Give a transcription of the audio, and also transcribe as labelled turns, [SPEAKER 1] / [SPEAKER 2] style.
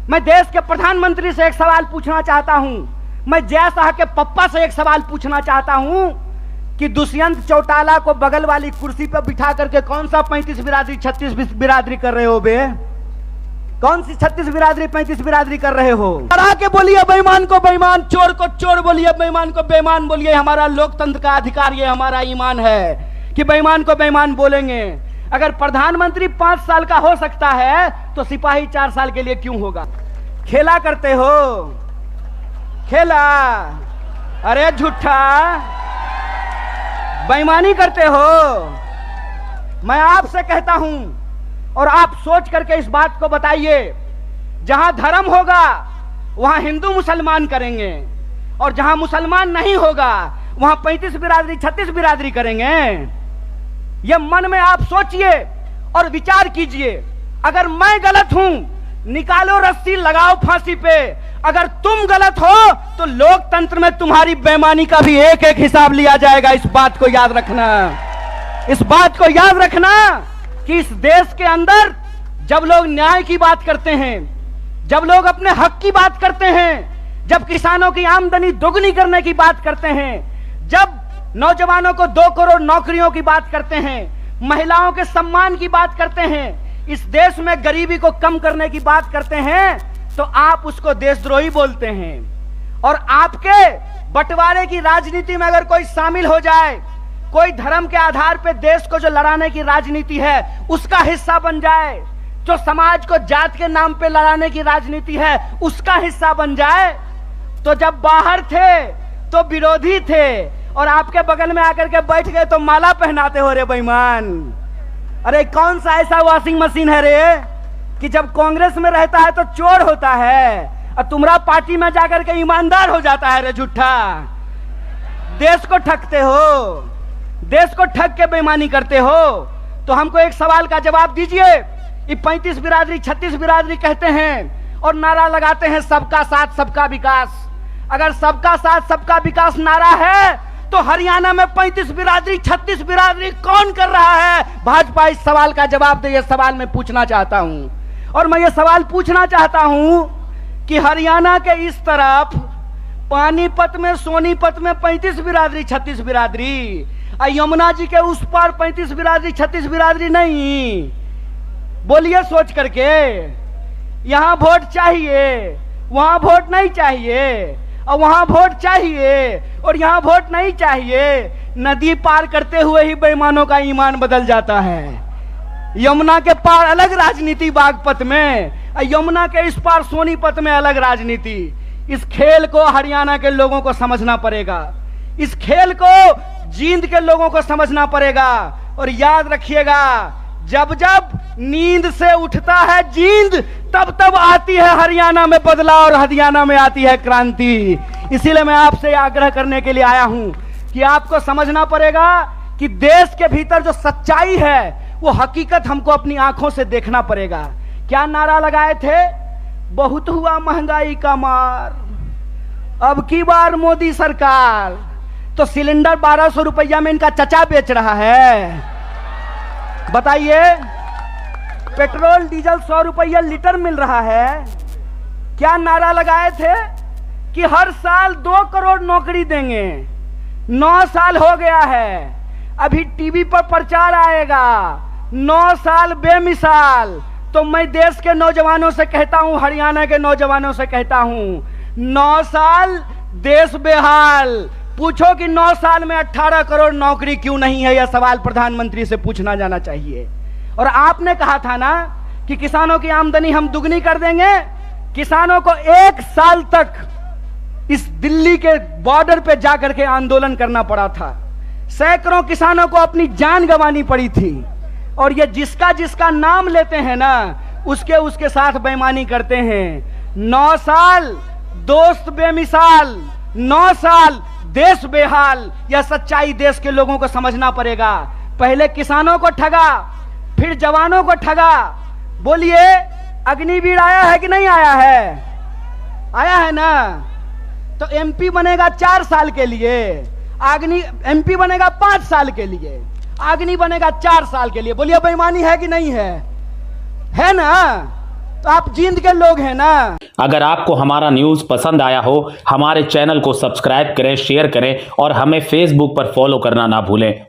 [SPEAKER 1] मैं देश के प्रधानमंत्री से एक सवाल पूछना चाहता हूं, मैं जय शाह के पप्पा से एक सवाल पूछना चाहता हूं कि दुष्यंत चौटाला को बगल वाली कुर्सी पर बिठा करके कौन सा 35 बिरादरी 36 बिरादरी कर रहे हो बे? कौन सी 36 बिरादरी 35 बिरादरी कर रहे हो? डरा के बोलिए बेईमान को बेईमान, चोर को चोर बोलिए, बेईमान को बेईमान बोलिए। हमारा लोकतंत्र का अधिकार, ये हमारा ईमान है कि बेईमान को बेईमान बोलेंगे। अगर प्रधानमंत्री 5 साल का हो सकता है तो सिपाही 4 साल के लिए क्यों होगा? खेला करते हो, खेला, अरे झूठा, बेईमानी करते हो। मैं आपसे कहता हूं और आप सोच करके इस बात को बताइए, जहां धर्म होगा वहां हिंदू मुसलमान करेंगे, और जहां मुसलमान नहीं होगा वहां 35 बिरादरी 36 बिरादरी करेंगे। यह मन में आप सोचिए और विचार कीजिए। अगर मैं गलत हूं, निकालो रस्सी, लगाओ फांसी पे। अगर तुम गलत हो तो लोकतंत्र में तुम्हारी बेईमानी का भी एक एक हिसाब लिया जाएगा। इस बात को याद रखना, इस बात को याद रखना कि इस देश के अंदर जब लोग न्याय की बात करते हैं, जब लोग अपने हक की बात करते हैं, जब किसानों की आमदनी दोगुनी करने की बात करते हैं, जब नौजवानों को 2 करोड़ नौकरियों की बात करते हैं, महिलाओं के सम्मान की बात करते हैं, इस देश में गरीबी को कम करने की बात करते हैं, तो आप उसको देशद्रोही बोलते हैं। और आपके बंटवारे की राजनीति में अगर कोई शामिल हो जाए, कोई धर्म के आधार पर देश को जो लड़ाने की राजनीति है उसका हिस्सा बन जाए, जो समाज को जात के नाम पे लड़ाने की राजनीति है उसका हिस्सा बन जाए, तो जब बाहर थे तो विरोधी थे और आपके बगल में आकर के बैठ गए तो माला पहनाते हो रे बेईमान। अरे कौन सा ऐसा वॉशिंग मशीन है रे कि जब कांग्रेस में रहता है तो चोर होता है और तुम्हारा पार्टी में जाकर के ईमानदार हो जाता है रे झूठा। देश को ठगते हो, देश को ठग के बेईमानी करते हो। तो हमको एक सवाल का जवाब दीजिए। ये 35 बिरादरी 36 बिरादरी कहते हैं और नारा लगाते हैं सबका साथ सबका विकास। अगर सबका साथ सबका विकास नारा है तो हरियाणा में 35 बिरादरी 36 बिरादरी कौन कर रहा है? भाजपा इस सवाल का जवाब दे। ये सवाल मैं पूछना चाहता हूं, और मैं ये सवाल पूछना चाहता हूं कि हरियाणा के इस तरफ पानीपत में, सोनीपत में 35 बिरादरी 36 बिरादरी, यमुना जी के उस पार 35 बिरादरी 36 बिरादरी नहीं। बोलिए सोच करके, यहां वोट चाहिए, वहां वोट नहीं चाहिए, और वहां वोट चाहिए और यहां वोट नहीं चाहिए। नदी पार करते हुए ही बेईमानों का ईमान बदल जाता है। यमुना के पार अलग राजनीति बागपत में, यमुना के इस पार सोनीपत में अलग राजनीति। इस खेल को हरियाणा के लोगों को समझना पड़ेगा, इस खेल को जींद के लोगों को समझना पड़ेगा। और याद रखिएगा, जब जब नींद से उठता है जींद, तब तब आती है हरियाणा में बदलाव और हरियाणा में आती है क्रांति। इसीलिए मैं आपसे आग्रह करने के लिए आया हूं कि आपको समझना पड़ेगा कि देश के भीतर जो सच्चाई है वो हकीकत हमको अपनी आंखों से देखना पड़ेगा। क्या नारा लगाए थे? बहुत हुआ महंगाई का मार, अब की बार मोदी सरकार। तो सिलेंडर 1200 रुपया में इनका चचा बेच रहा है, बताइए। पेट्रोल डीजल 100 रुपया लीटर मिल रहा है। क्या नारा लगाए थे कि हर साल 2 करोड़ नौकरी देंगे। 9 साल हो गया है, अभी टीवी पर प्रचार आएगा 9 साल बेमिसाल। तो मैं देश के नौजवानों से कहता हूं, हरियाणा के नौजवानों से कहता हूं, 9 साल देश बेहाल। पूछो कि 9 साल में 18 करोड़ नौकरी क्यों नहीं है? यह सवाल प्रधानमंत्री से पूछना जाना चाहिए। और आपने कहा था ना कि किसानों की आमदनी हम दुगनी कर देंगे। किसानों को 1 साल तक इस दिल्ली के बॉर्डर पे जाकर के आंदोलन करना पड़ा था। सैकड़ों किसानों को अपनी जान गंवानी पड़ी थी। और ये जिसका जिसका नाम लेते हैं ना, उसके साथ बेईमानी करते हैं। 9 साल दोस्त बेमिसाल, 9 साल देश बेहाल। यह सच्चाई देश के लोगों को समझना पड़ेगा। पहले किसानों को ठगा, फिर जवानों को ठगा। बोलिए, अग्निवीर आया है कि नहीं आया है? आया है ना। तो एमपी बनेगा 4 साल के लिए, एमपी बनेगा 5 साल के लिए, अग्नि बनेगा 4 साल के लिए। बोलिए बेईमानी है कि नहीं है? है ना। तो आप जींद के लोग हैं ना।
[SPEAKER 2] अगर आपको हमारा न्यूज़ पसंद आया हो, हमारे चैनल को सब्सक्राइब करें, शेयर करें और हमें फेसबुक पर फॉलो करना ना भूलें।